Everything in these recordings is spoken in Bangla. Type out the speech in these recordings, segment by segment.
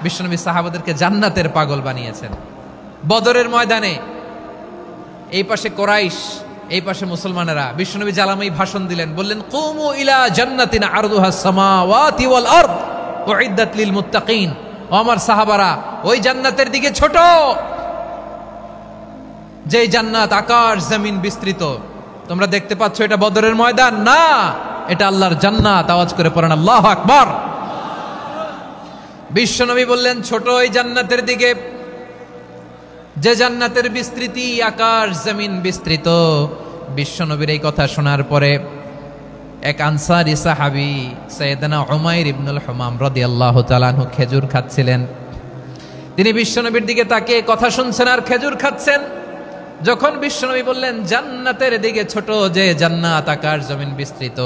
বিশ্বনবী সাহাবাদেরকে জান্নাতের পাগল বানিয়েছেন। বদরের ময়দানে এই পাশে কোরাইশ, এই পাশে মুসলমানেরা। বিশ্বনবী জ্বালাময়ী ভাষণ দিলেন, বললেন কুমু ইলা জান্নাতিন আরদুহাস সামাওয়াতি ওয়াল আরদ উইদ্দাত লিল মুত্তাকিন। ও আমার সাহাবারা, ওই জান্নাতের দিকে ছোট, যে জান্নাত আকাশ জমিন বিস্তৃত। তোমরা দেখতে পাচ্ছ এটা বদরের ময়দান না, এটা আল্লাহর জান্নাত। আওয়াজ করে পড়েন আল্লাহু আকবার। বিশ্বনবী বললেন ছোট ওই জান্নাতের দিকে, যে জান্নাতের বিস্তৃতি আকাশ জমিন বিস্তৃত। বিশ্বনবীর এই কথা শোনার পরে এক আনসারী সাহাবী সাইয়েদনা উমাইর ইবনুল হুমাম রাদিয়াল্লাহু তাআলা আনহু খেজুর খাচ্ছিলেন। তিনি বিশ্বনবীর দিকে তাকিয়ে কথা শুনছেন আর খেজুর খাচ্ছেন। যখন বিশ্বনবী বললেন জান্নাতের দিকে ছোট, যে জান্নাত আকাশ জমিন বিস্তৃত,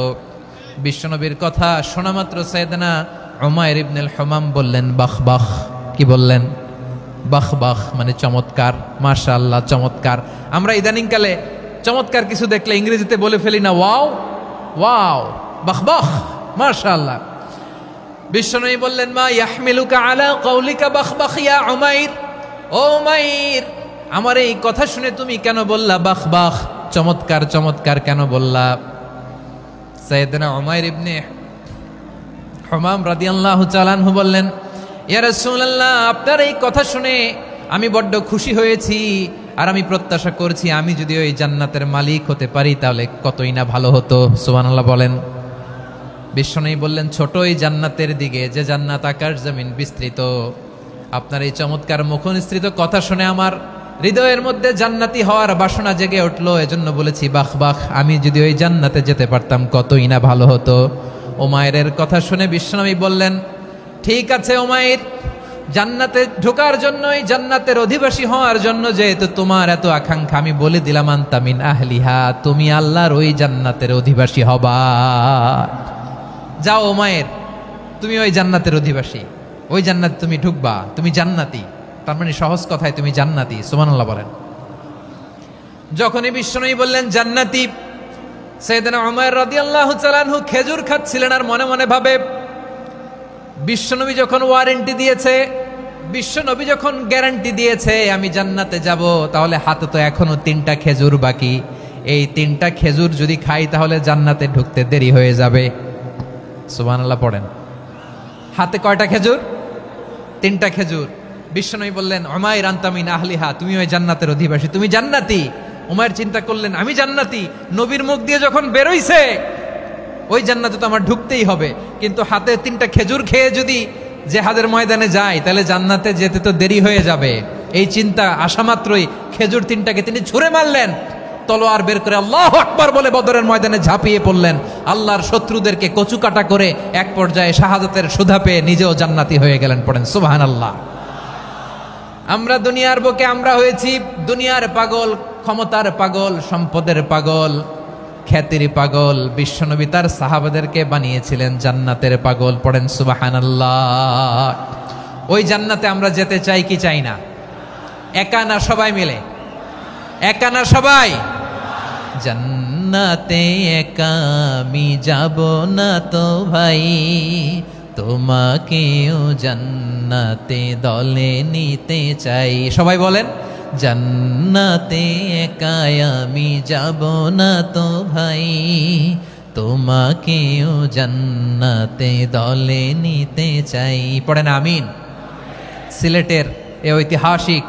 বিশ্বনবীর কথা শোনা মাত্র সাইয়েদনা উমাইর ইবনুল হুমাম বললেন বাহ বাহ। কি বললেন? বাহ বাহ, মানে চমৎকার, মাশাআল্লাহ, চমৎকার। আমরা ইদানিং কালে চমৎকার কিছু দেখলে ইংরেজিতে বলে ফেলি না ওয়াও ওয়াও, বাহ বাহ, মাশাআল্লাহ। বিশ্বনবী বললেন মা ইয়াহমিলুকা আলা কওলিকা বাহ বাহ ইয়া উমাইর। ও উমাইর, আমার এই কথা শুনে তুমি কেন বললা বাহ বাহ, চমৎকার চমৎকার কেন বললা? সাইয়েদনা উমাইর ইবনে হুমাম রাদিয়াল্লাহু তাআলা আনহু বললেন ইয়া রাসূলুল্লাহ, আপনার এই কথা শুনে আমি বড্ড খুশি হয়েছি, আর আমি প্রত্যাশা করছি আমি যদি ওই জান্নাতের মালিক হতে পারি তাহলে কতই না ভালো হতো। সুবহানাল্লাহ বলেন। বিশ্বনবী বললেন ছোট এই জান্নাতের দিকে, যে জান্নাত আকাশ জমিন বিস্তৃত। আপনার এই চমৎকার মুখনিসৃত কথা শুনে আমার হৃদয়ের মধ্যে জান্নাতি হওয়ার বাসনা জেগে উঠলো, এজন্য বলেছি বাহ বাহ, আমি যদি ওই জান্নাতে যেতে পারতাম কতই না ভালো হতো। উমাইরের কথা শুনে বিশ্বনবী বললেন ঠিক আছে উমাইর, জান্নাতে ঢোকার জন্যই, জান্নাতের অধিবাসী হওয়ার জন্য যেহেতু তোমার এত আকাঙ্ক্ষা, আমি বলে দিলাম আনতা মিন আহলিহা, তুমি আল্লাহর ওই জান্নাতের অধিবাসী হবা। যাও উমাইর, তুমি ওই জান্নাতের অধিবাসী, ওই জান্নাতে তুমি ঢুকবা, তুমি জান্নাতি। তার মানে সহজ কথায় তুমি জান্নাতি। সুবহানাল্লাহ বলেন। যখনই বিশ্বনবী বললেন জান্নাতি, সাইয়েদনা উমাইর রাদিয়াল্লাহু তাআলা আনহু খেজুর খাচ্ছিলেন আর মনে মনে ভাবে বিশ্বনবী যখন ওয়ারেন্টি দিয়েছে, বিশ্বনবী যখন গ্যারান্টি দিয়েছে আমি জান্নাতে যাব, তাহলে হাতে তো এখনো 3টা খেজুর বাকি। এই 3টা খেজুর যদি খাই তাহলে জান্নাতে ঢুকতে দেরি হয়ে যাবে। সুবহানাল্লাহ পড়েন। হাতে কয়টা খেজুর? 3টা খেজুর। বিশ্বনবী বললেন উমাইর আনতা মিন আহলিহা, তুমি ওই জান্নাতের অধিবাসী, তুমি জান্নাতি। উমাইর চিন্তা করলেন আমি জান্নাতি, নবীর মুখ দিয়ে যখন বেরোইছে ওই জান্নাতে তো আমার ঢুকতেই হবে, কিন্তু হাতে 3টা খেজুর খেয়ে যদি জিহাদের ময়দানে যাই তাহলে জান্নাতে যেতে তো দেরি হয়ে যাবে। এই চিন্তা আসা মাত্রই খেজুর 3টাকে তিনি ছুঁড়ে মারলেন, তলোয়ার বের করে আল্লাহু আকবার বলে বদরের ময়দানে ঝাঁপিয়ে পড়লেন। আল্লাহর শত্রুদেরকে কচুকাটা করে এক পর্যায়ে শাহাদাতের সুধা পেয়ে নিজেও জান্নাতি হয়ে গেলেন। পড়েন সুবহানাল্লাহ। আমরা দুনিয়ার বুকে আমরা হয়েছি দুনিয়ার পাগল, ক্ষমতার পাগল, সম্পদের পাগল, খ্যাতির পাগল। বিশ্বনবী তার সাহাবাদেরকে বানিয়েছিলেন জান্নাতের পাগল। পড়েন সুবহানাল্লাহ। ওই জান্নাতে আমরা যেতে চাই কি চাই না? একা না সবাই মিলে? একা না সবাই? জান্নাতে একা আমি যাব না তো ভাই, তোমাকেও জান্নাতে দলে নিতে চাই। সবাই বলেন জান্নাতে একা আমি যাব না তো ভাই, তোমাকেও জান্নাতে দলে নিতে চাই। পড়েন আমিন। সিলেটের এই ঐতিহাসিক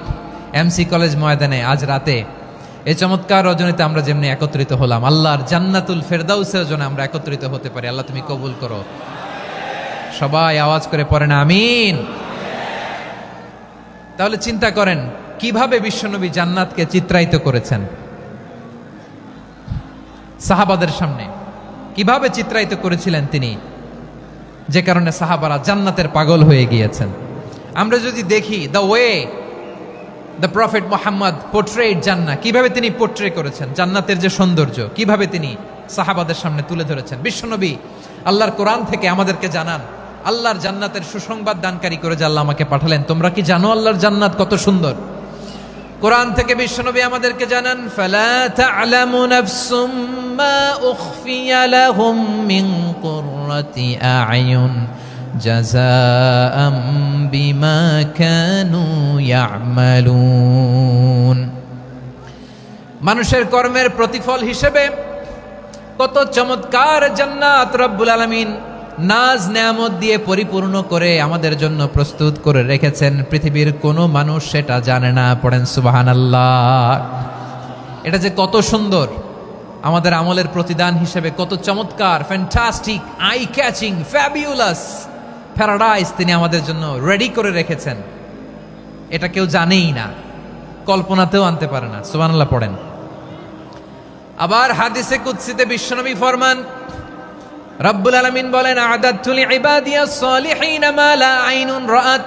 এমসি কলেজ ময়দানে আজ রাতে এই চমৎকার রজনীতে আমরা যেমনি একত্রিত হলাম, আল্লাহর জান্নাতুল ফেরদাউসের জন্য আমরা একত্রিত হতে পারি। আল্লাহ তুমি কবুল করো। সবাই আওয়াজ করে পড়েন আমিন। তাহলে চিন্তা করেন কিভাবে বিশ্বনবী জান্নাতকে চিত্রায়িত করেছেন সাহাবাদের সামনে, কিভাবে চিত্রায়িত করেছিলেন তিনি, যে কারণে সাহাবারা জান্নাতের পাগল হয়ে গিয়েছেন। আমরা যদি দেখি the way the prophet Muhammad portrait জান্নাত, কিভাবে তিনি পোর্ট্রে করেছেন জান্নাতের যে সৌন্দর্য, কিভাবে তিনি সাহাবাদের সামনে তুলে ধরেছেন। বিশ্বনবী আল্লাহর কোরআন থেকে আমাদেরকে জানান আল্লাহর জান্নাতের সুসংবাদ দানকারী করে যে আল্লাহ আমাকে পাঠালেন। তোমরা কি জানো আল্লাহর জান্নাত কত সুন্দর? কোরআন থেকে বিশ্বনবী আমাদেরকে জানান ফালা তা'লামু নাফসুম মা উখফিয়া লাহুম মিন কুররাতি আ'য়ুন জাযাআম বিমা কানু ইয়ামালুন। মানুষের কর্মের প্রতিফল হিসেবে কত চমৎকার জান্নাত রব্বুল আলামিন নাজ নেয়ামত দিয়ে পরিপূর্ণ করে আমাদের জন্য প্রস্তুত করে রেখেছেন। পৃথিবীর কোনো মানুষ সেটা জানে না। পড়েন সুবহানাল্লাহ। এটা যে কত সুন্দর, আমাদের আমলের প্রতিদান হিসেবে কত চমৎকার, fantastic, eye catching, fabulous paradise তিনি আমাদের জন্য রেডি করে রেখেছেন। এটা কেউ জানেই না, কল্পনাতেও আনতে পারে না। সুবহানাল্লাহ পড়েন। আবার হাদিসে কুদসিতে বিশ্বনবী ফরমান, রব্বুল আলামিন বলেন, আ'দাতু লিইবাদিয়াস সালিহিন মা লা আইনুন রাআত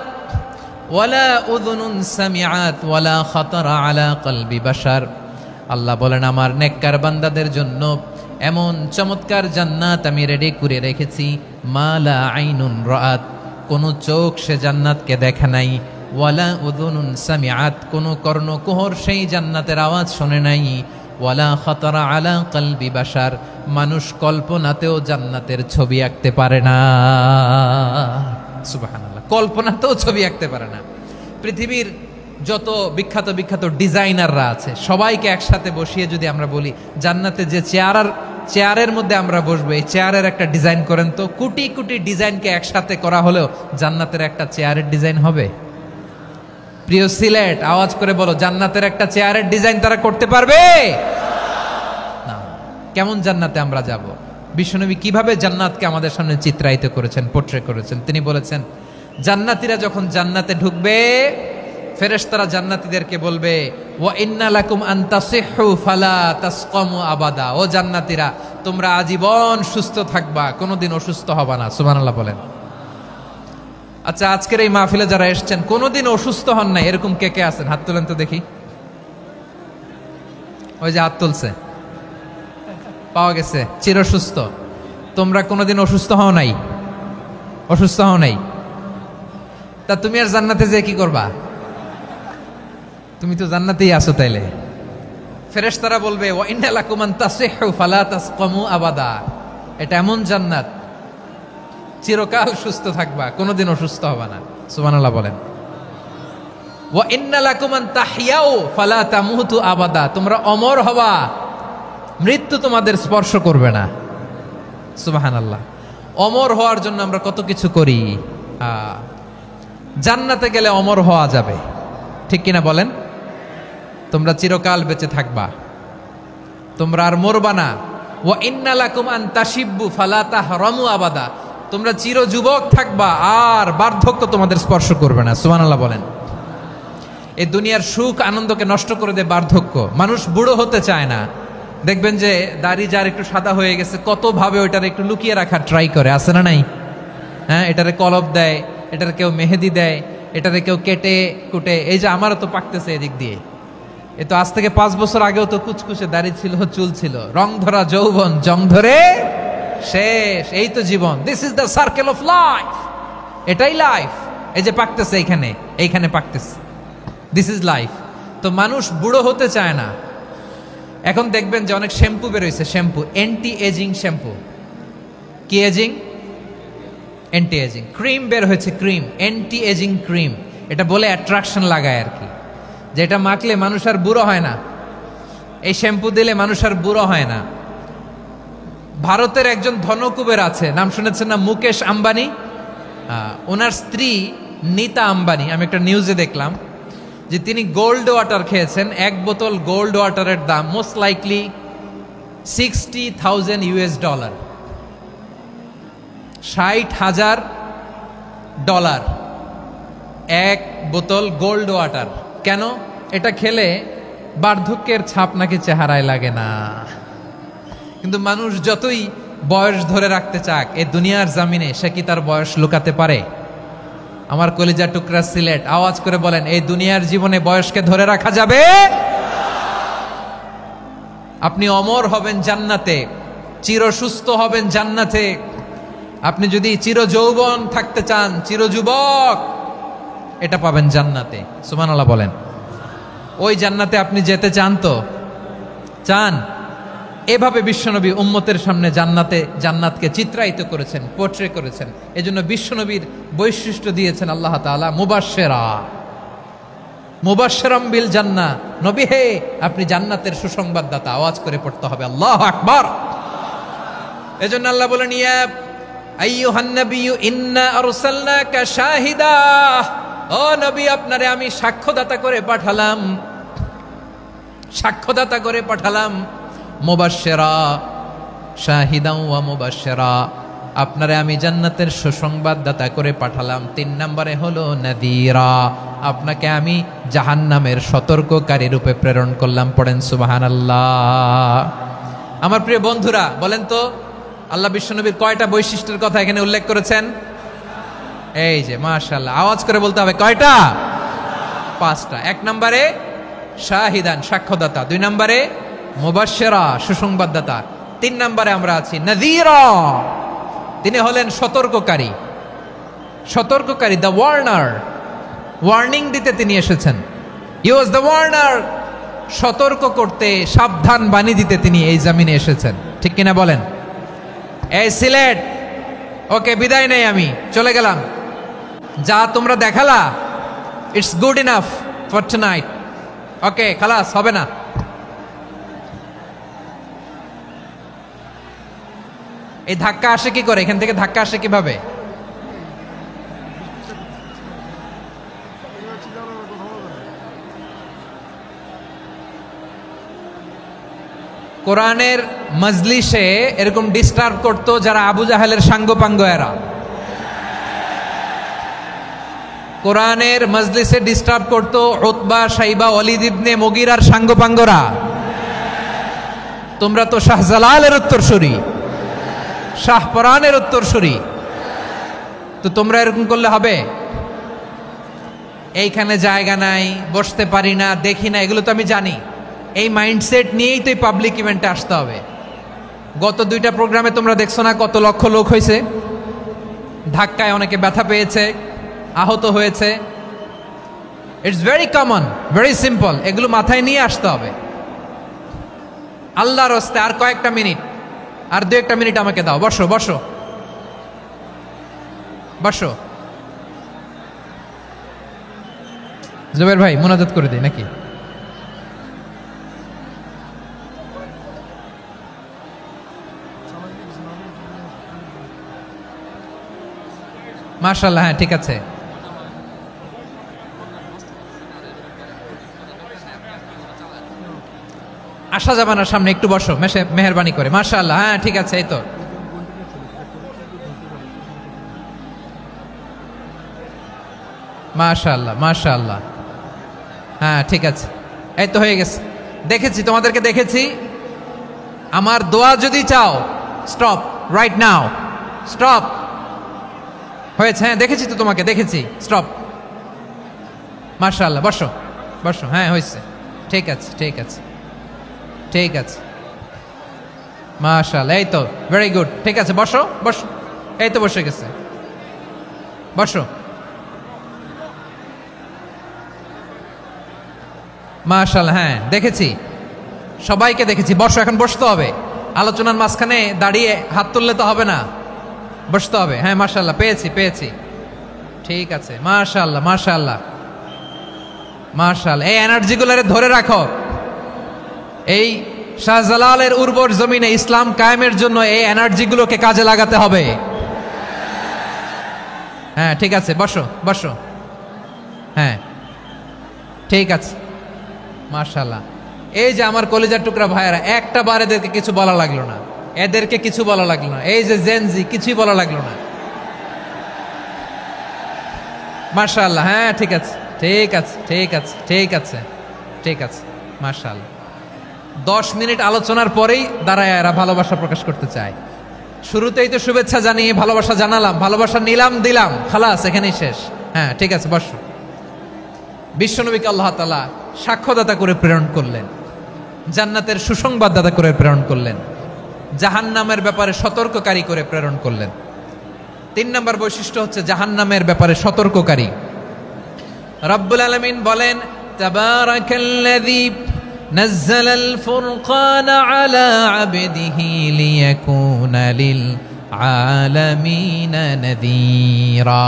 ওয়ালা উযুনুন সামিআত ওয়ালা খাতারা আলা কলবি বাশার। আল্লাহ বলেন, আমার নেককার বান্দাদের জন্য এমন চমৎকার জান্নাত আমি রেডি করে রেখেছি, মা লা আইনুন রাআত, কোন চোখ সে জান্নাতকে দেখে নাই, ওয়ালা উযুনুন সামিআত, কোন কর্ণকুহর সেই জান্নাতের আওয়াজ শোনে নাই, ওয়ালা খাতারা আলা কলবি বাশার, মানুষ কল্পনাতেও জান্নাতের ছবি আঁকতে পারে না। সুবহানাল্লাহ, কল্পনাতেও ছবি আঁকতে পারে না। পৃথিবীর যত বিখ্যাত বিখ্যাত ডিজাইনাররা আছে সবাইকে একসাথে বসিয়ে যদি আমরা বলি জান্নাতে যে চেয়ারের মধ্যে আমরা বসবো, এই চেয়ারের একটা ডিজাইন করেন তো, কোটি কোটি ডিজাইনকে একসাথে করা হলেও জান্নাতের একটা চেয়ারের ডিজাইন হবে? প্রিয় সিলেট, আওয়াজ করে বলো, জান্নাতের একটা চেয়ারের ডিজাইন তারা করতে পারবে না। কেমন জান্নাতে আমরা যাব? বিশ্বনবী কিভাবে জান্নাতকে আমাদের সামনে চিত্রায়িত করেছেন, পোট্রে করেছেন। তিনি বলেছেন, জান্নাতীরা যখন জান্নাতে ঢুকবে, ফেরেশতারা জান্নাতীদেরকে বলবে, ওয়া ইন্না লাকুম আন তাসিহু ফালা তাসকামু আবাদা। ও জান্নাতীরা, তোমরা আজীবন সুস্থ থাকবা, কোনোদিন অসুস্থ হবা না। সুবহানাল্লাহ বলেন। আচ্ছা, আজকের এই মাহফিলে যারা এসেছেন কোনোদিন অসুস্থ হন নাই, এরকম কে কে আছেন? হাত তোলেন তো দেখি। ওই যে হাত তুলছে, পাওয়া গেছে, চিরসুস্থ। তোমরা কোনোদিন অসুস্থ হও নাই? অসুস্থ হও নাই? তা তুমি আর জান্নাতে যে কি করবা? তুমি তো জান্নাতেই আছো। তাইলে ফেরেশতারা বলবে, ওয়া ইন্না লাকুম আন তাসিহু ফালা তাসকামু আবাদা। এটা এমন জান্নাত, চিরকাল সুস্থ থাকবা, কোনোদিন অসুস্থ হবা না। সুবহানাল্লাহ বলেন। ওয়া ইন্না লাকুম আন তাহইয়াউ ফালা তামুতু আবাদা। তোমরা অমর হবা, মৃত্যু তোমাদের স্পর্শ করবে না। সুবহানাল্লাহ। অমর হওয়ার জন্য আমরা কত কিছু করি। জান্নাতে গেলে অমর হওয়া যাবে, ঠিক কিনা বলেন? তোমরা চিরকাল বেঁচে থাকবা, তোমরা আর মরবা না। ওয়া ইন্না লাকুম আন তাশিব্বু ফালা তাহরামু আবাদা। তোমরা চির যুবক থাকবা, আর বার্ধক্য তোমাদের স্পর্শ করবে না। সুবহানাল্লাহ বলেন। এই দুনিয়ার সুখ আনন্দকে নষ্ট করে দেয় বার্ধক্য। মানুষ বুড়ো হতে চায় না। দেখবেন যে দাড়ি যার একটু সাদা হয়ে গেছে, কত ভাবে ওইটার একটু লুকিয়ে রাখার ট্রাই করে, আছে না নাই? হ্যাঁ, এটারে কলব দেয়, এটারে কেউ মেহেদি দেয়, এটারে কেউ কেটে কুটে। এই যে আমারও তো পাকতেছে এদিক দিয়ে। এ তো আজ থেকে 5 বছর আগেও তো কুচকুচে দাড়ি ছিল, চুল ছিল, রং ধরা যৌবন, জং ধরে শেষ। এই তো জীবন। This is the circle of life. এটাই লাইফ। এই যে পাকতেছে এইখানে পাকতেছে, দিস ইজ লাইফ। তো মানুষ বুড়ো হতে চায় না। এখন দেখবেন যে অনেক শ্যাম্পু বেরোইছে, শ্যাম্পু, অ্যান্টি এজিং শ্যাম্পু। কি এজিং? Anti ageing. ক্রিম বের হয়েছে, ক্রিম, অ্যান্টি এজিং ক্রিম। এটা বলে অ্যাট্রাকশন লাগায় আর কি, যে এটা মাখলে মানুষ আর বুড়ো হয় না, এই শ্যাম্পু দিলে মানুষ আর বুড়ো হয় না। ভারতের একজন ধনকুবের আছে, নাম শুনেছেন না? মুকেশ আম্বানি। ওনার স্ত্রী নীতা আম্বানি, আমি একটা নিউজে দেখলাম যে তিনি গোল্ড ওয়াটার খেয়েছেন। 1 বোতল গোল্ড ওয়াটারের দাম মোস্ট লাইকলি $60,000 $60,000 1 বোতল গোল্ড ওয়াটার। কেন? এটা খেলে বার্ধক্যের ছাপ নাকি চেহারায় লাগে না। কিন্তু মানুষ যতই বয়স ধরে রাখতে চাক, এই দুনিয়ার জামিনে সে কি তার বয়স লুকাতে পারে? আমার কলিজা টুকরা সিলেট, আওয়াজ করে বলেন, এই দুনিয়ার জীবনে বয়সকে ধরে রাখা যাবে? আপনি অমর হবেন জান্নাতে, চির সুস্থ হবেন জান্নাতে। আপনি যদি চির যৌবন থাকতে চান, চির যুবক, এটা পাবেন জান্নাতে। সুবহানাল্লাহ বলেন। ওই জান্নাতে আপনি যেতে চান তো? চান? এভাবে বিশ্বনবী উম্মতের সামনে জান্নাতকে চিত্রায়িত করেছেন, পোর্ট্রে করেছেন। এজন্য বিশ্বনবীর বৈশিষ্ট্য দিয়েছেন আল্লাহ তাআলা মুবাশশিরাম বিল জান্নাহ। নবী হে, আপনি জান্নাতের সুসংবাদদাতা। আওয়াজ করে পড়তে হবে আল্লাহু আকবার। এজন্য আল্লাহ বলেন, ইয়া আইয়ুহান নাবিয়্যু ইন্না আরসালনাকা শাহিদা, ও নবী আপনারে আমি সাক্ষ্যদাতা করে পাঠালাম। মুবাশশিরা শাহিদাও ওয়া মুবাশশিরা, আপনারে আমি জান্নাতের সুসংবাদদাতা করে পাঠালাম। 3 নম্বরে হলো নাযীরা, আপনাকে আমি জাহান্নামের সতর্ককারী রূপে প্রেরণ করলাম। পড়েন সুবহানাল্লাহ। আমার প্রিয় বন্ধুরা, বলেন তো আল্লাহ বিশ্বনবীর কয়টা বৈশিষ্ট্যের কথা এখানে উল্লেখ করেছেন? এই যে মাশাআল্লাহ, আওয়াজ করে বলতে হবে কয়টা? 5টা। 1 নম্বরে শাহিদান, সাক্ষ্যদাতা। 2 নম্বরে মুবাশশিরা, সুসংবাদদাতা। 3 নম্বরে আমরা আছি নাযীরা, তিনি হলেন সতর্ককারী, দ্য ওয়ার্নার। ওয়ার্নিং দিতে তিনি এসেছেন। হি ওয়াজ দ্য ওয়ার্নার, সতর্ক করতে, সাবধান বাণী দিতে তিনি এই জমিনে এসেছেন। ঠিক কিনা বলেন? এই সিলেট, ওকে বিদায় নেই, আমি চলে গেলাম। যা তোমরা দেখালা, it's good enough for tonight. Okay, খালাস, হবে না। এই ধাক্কা আসে কি করে? এখান থেকে ধাক্কা আসে কিভাবে? কোরআনের মজলিসে এরকম ডিস্টার্ব করতো যারা আবু জাহেলের সাঙ্গপাঙ্গ এরা। কোরআনের মজলিসে ডিস্টার্ব করতো উতবা, শাইবা, ওয়ালিদ ইবনে মুগীরার সাঙ্গপাঙ্গরা। তোমরা তো শাহজালালের উত্তরসূরি, শাহপরানের উত্তরসূরি, তো তোমরা এরকম করলে হবে? এইখানে জায়গা নাই, বসতে পারি না, দেখি না, এগুলো তো আমি জানি। এই মাইন্ডসেট নিয়েই তো এই পাবলিক ইভেন্টে আসতে হবে। গত 2টা প্রোগ্রামে তোমরা দেখছো না কত লক্ষ লোক হয়েছে? ধাক্কায় অনেকে ব্যথা পেয়েছে, আহত হয়েছে। It's very common, very simple. এগুলো মাথায় নিয়ে আসতে হবে। আল্লাহর রাস্তায় আর কয়েকটা মিনিট, আর 2-1টা মিনিট আমাকে দাও। বসো বসো বসো। জুবের ভাই মুনাজাত করে দিই নাকি? মাশাআল্লাহ, হ্যাঁ ঠিক আছে। আসা যাবে না সামনে, একটু বসো মেহেরবানি করে। মাশাআল্লাহ, হ্যাঁ ঠিক আছে। এই তো মাশাআল্লাহ, মাশাআল্লাহ, হ্যাঁ ঠিক আছে। এই তো হয়ে গেছে। দেখেছি, তোমাদেরকে দেখেছি। আমার দোয়া যদি চাও, স্টপ রাইট নাও, স্টপ। হয়েছে? হ্যাঁ দেখেছি তো, তোমাকে দেখেছি। স্টপ। মাশাআল্লাহ, বসো বসো। হ্যাঁ হয়েছে, ঠিক আছে ঠিক আছে ঠিক আছে। মাশাআল্লাহ, এই তো ভেরি গুড। ঠিক আছে, বসো বসো। এই তো বসে গেছে, বসো। মাশাআল্লাহ, হ্যাঁ দেখেছি, সবাইকে দেখেছি। বসো, এখন বসতে হবে। আলোচনার মাঝখানে দাঁড়িয়ে হাত তুললে তো হবে না, বসতে হবে। হ্যাঁ মাশাআল্লাহ, পেয়েছি পেয়েছি। ঠিক আছে, মাশাআল্লাহ মাশাআল্লাহ মাশাআল্লাহ। এই এনার্জিগুলোরে ধরে রাখো। এই শাহজালালের উর্বর জমিনে ইসলাম কায়েমের জন্য এই এনার্জিগুলোকে কাজে লাগাতে হবে। হ্যাঁ ঠিক আছে, বসো বসো। হ্যাঁ ঠিক আছে, মাশাআল্লাহ। এই যে আমার কলিজার টুকরা ভাইয়েরা, একটা বার এদেরকে কিছু বলা লাগলো না, এদেরকে কিছু বলা লাগলো না। এই যে জেনজি, কিছুই বলা লাগলো না। মাশাআল্লাহ, হ্যাঁ ঠিক আছে ঠিক আছে ঠিক আছে ঠিক আছে ঠিক আছে। মাশাআল্লাহ। 10 মিনিট আলোচনার পরেই দাঁড়ায় এরা ভালোবাসা প্রকাশ করতে চায়। শুরুতেই তো শুভেচ্ছা জানিয়ে ভালোবাসা জানালাম, ভালোবাসা নিলাম, দিলাম, খালাস, এখানেই শেষ। হ্যাঁ ঠিক আছে, বসো। বিশ্বনবীকে আল্লাহ তাআলা সাক্ষ্যদাতা করে প্রেরণ করলেন, জান্নাতের সুসংবাদদাতা করে প্রেরণ করলেন, জাহান্নামের ব্যাপারে সতর্ককারী করে প্রেরণ করলেন। 3 নম্বর বৈশিষ্ট্য হচ্ছে জাহান্নামের ব্যাপারে সতর্ককারী। রব্বুল আলামিন বলেন, তাবারাকাল্লাযী নাজ্জালাল ফুরকান আলা আবদিহি লিয়াকুনা লিল আলামিনা নাযীরা।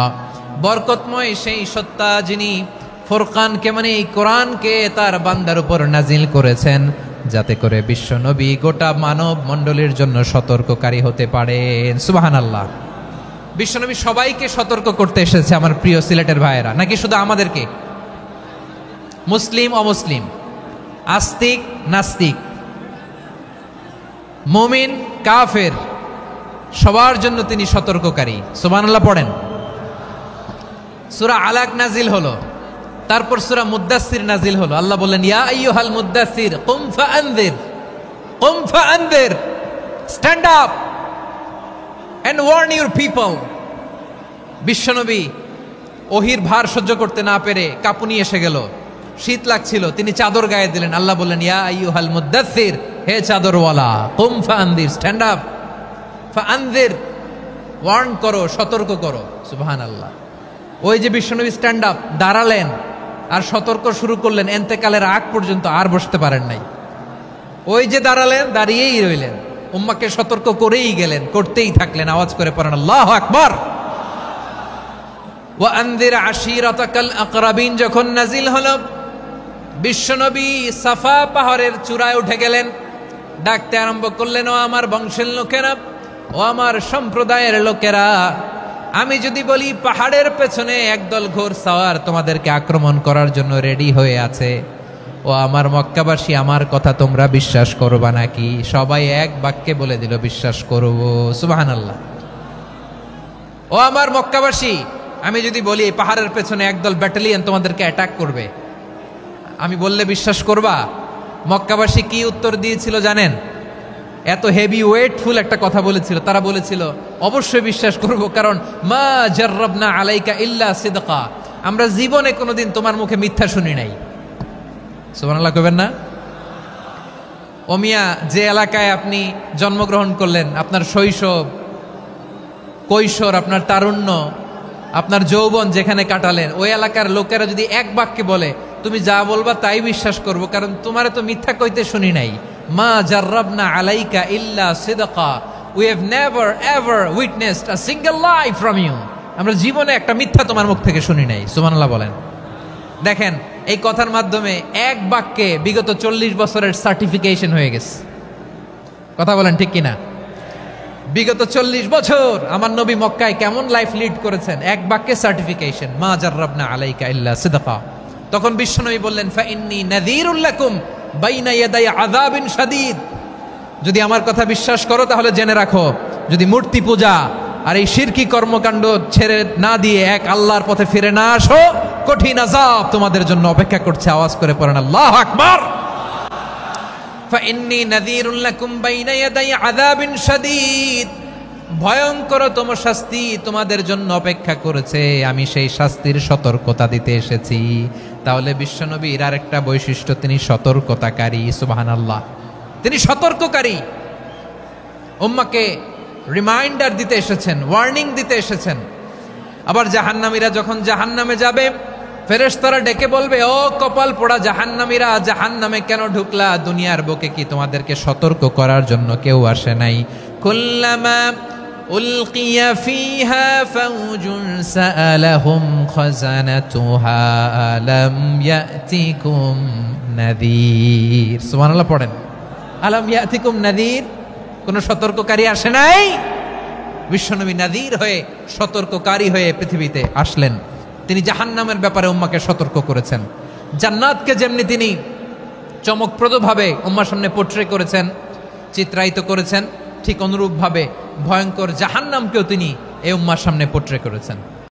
বরকতময় সেই সত্তা যিনি ফুরকানকে মানে এই কোরআনকে তার বান্দার উপর নাজিল করেছেন, যাতে করে বিশ্ব নবী গোটা মানব মণ্ডলীর জন্য সতর্ককারী হতে পারেন। সুবহানাল্লাহ। বিশ্বনবী সবাইকে সতর্ক করতে এসেছে আমার প্রিয় সিলেটের ভাইয়েরা, নাকি শুধু আমাদেরকে? মুসলিম অমুসলিম, আস্তিক নাস্তিক, মুমিন কাফের, সবার জন্য তিনি সতর্ককারী। সুবহানাল্লাহ পড়েন। সূরা আলাক নাজিল হলো, তারপর সূরা মুদ্দাসসির নাজিল হলো। আল্লাহ বললেন, ইয়া আইয়ুহাল মুদ্দাসসির কুম ফাআনযির, কুম ফাআনযির, stand up and warn your people. বিশ্বনবী ওহির ভার সহ্য করতে না পেরে কাঁপুনি এসে গেল, শীত লাগছিল, তিনি চাদর গায়ে দিলেন। আল্লাহ বললেন, ইয়া আইয়ুহাল মুদ্দাসসির, হে চাদরওয়ালা, কুম ফাআনযির, স্ট্যান্ড আপ, ফাআনযির, ওয়ার্ন করো, সতর্ক করো। সুবহানাল্লাহ। ওই যে বিশ্বনবী স্ট্যান্ড আপ, দাঁড়ালেন আর সতর্ক শুরু করলেন, এন্তেকালের আগ পর্যন্ত আর বসতে পারেন নাই। ওই যে দাঁড়ালেন, দাঁড়িয়েই রইলেন, উম্মাকে সতর্ক করেই গেলেন, করতেই থাকলেন। আওয়াজ করে পড়েন আল্লাহু আকবার। ওয়া আনযির আশীরাতাকাল আকরাবিন যখন নাজিল হলো, বিশ্বনবী সাফা পাহাড়ের চূড়ায় উঠে গেলেন, ডাকতে আরম্ভ করলেন, ও আমার বংশের লোকেরা, ও আমার সম্প্রদায়ের লোকেরা, আমি যদি বলি পাহাড়ের পেছনে একদল ঘোড়সাওয়ার তোমাদেরকে আক্রমণ করার জন্য রেডি হয়ে আছে, ও আমার মক্কাবাসী, আমার কথা তোমরা বিশ্বাস করবা নাকি? সবাই এক বাক্যে বলে দিল, বিশ্বাস করব। সুবহানাল্লাহ। ও আমার মক্কাবাসী, আমি যদি বলি পাহাড়ের পেছনে একদল ব্যাটালিয়ন তোমাদেরকে অ্যাটাক করবে, আমি বললে বিশ্বাস করবা? মক্কাবাসী কি উত্তর দিয়েছিল জানেন? এত হেভি ওয়েটফুল একটা কথা বলেছিল। তারা বলেছিল, অবশ্যই বিশ্বাস করব, কারণ মা জাররাবনা আলাইকা ইল্লা সিদকা, আমরা জীবনে কোনোদিন তোমার মুখে মিথ্যা শুনি নাই। সুবহানাল্লাহ কইবেন না? ও মিয়া, যে এলাকায় আপনি জন্মগ্রহণ করলেন, আপনার শৈশব, কৈশোর, আপনার তারুণ্য, আপনার যৌবন যেখানে কাটালেন, ওই এলাকার লোকেরা যদি এক বাক্যে বলে তুমি যা বলবা তাই বিশ্বাস করব, কারণ তোমারে তো মিথ্যা কইতে শুনি নাই। মা জাররাবনা আলাইকা ইল্লা সিদকা, we have never ever witnessed a single lie from you, আমরা জীবনে একটা মিথ্যা তোমার মুখ থেকে শুনি নাই। সুবহানাল্লাহ বলেন। দেখেন, এই কথার মাধ্যমে এক বাক্যে বিগত 40 বছরের সার্টিফিকেশন হয়ে গেছে। কথা বলেন ঠিক কিনা? বিগত 40 বছর আমার নবী মক্কায় কেমন লাইফ লিড করেছেন, এক বাক্যে সার্টিফিকেশন, মা জাররাবনা আলাইকা ইল্লা সিদকা। তখন বিশ্বনবী বললেন, ফাইন্নী নাযীরুল লাকুম বাইনা ইয়াদাই আযাবিন শাদীদ, যদি আমার কথা বিশ্বাস করো তাহলে জেনে রাখো, যদি মূর্তি পূজা আর এই শিরকি কর্মকাণ্ড ছেড়ে না দিয়ে এক আল্লাহর পথে ফিরে না আসো, কঠিন আযাব তোমাদের জন্য অপেক্ষা করছে। আওয়াজ করে পড়েন আল্লাহু আকবার। ফাইন্নী নাযীরুল লাকুম বাইনা ইয়াদাই আযাবিন শাদীদ, ভয়ঙ্করতম শাস্তি তোমাদের জন্য অপেক্ষা করেছে, আমি সেই শাস্তির সতর্কতা দিতে এসেছি। তাহলে বিশ্বনবীর আরেকটা বৈশিষ্ট্য, তিনি সতর্কতাকারী। সুবহানাল্লাহ। তিনি সতর্ককারী, উম্মাকে রিমাইন্ডার দিতে এসেছেন, ওয়ার্নিং দিতে এসেছেন। আবার জাহান্নামীরা যখন জাহান্নামে যাবে, ফেরেশতারা ডেকে বলবে, ও কপাল পোড়া জাহান্নামীরা, জাহান্নামে কেন ঢুকলা? দুনিয়ার বুকে কি তোমাদেরকে সতর্ক করার জন্য কেউ আসে নাই? কুল্লামা উলকিয়া ফিহা ফাউজুন সাআলাহুম খাযানাতুহা আলাম ইয়াতিকুম নাযীর। সুবহানাল্লাহ পড়েন। আলাম ইয়াতিকুম নাযীর, কোন সতর্ককারী আসে নাই? বিশ্বনবী নাযীর হয়ে, সতর্ককারী হয়ে পৃথিবীতে আসলেন। তিনি জাহান্নামের ব্যাপারে উম্মাকে সতর্ক করেছেন। জান্নাতকে যেমনি তিনি চমকপ্রদভাবে উম্মার সামনে পোট্রে করেছেন, চিত্রায়িত করেছেন, ঠিক অনুরূপভাবে ভয়ঙ্কর জাহান্নামকেও তিনি এই উম্মার সামনে পোট্রে করেছেন।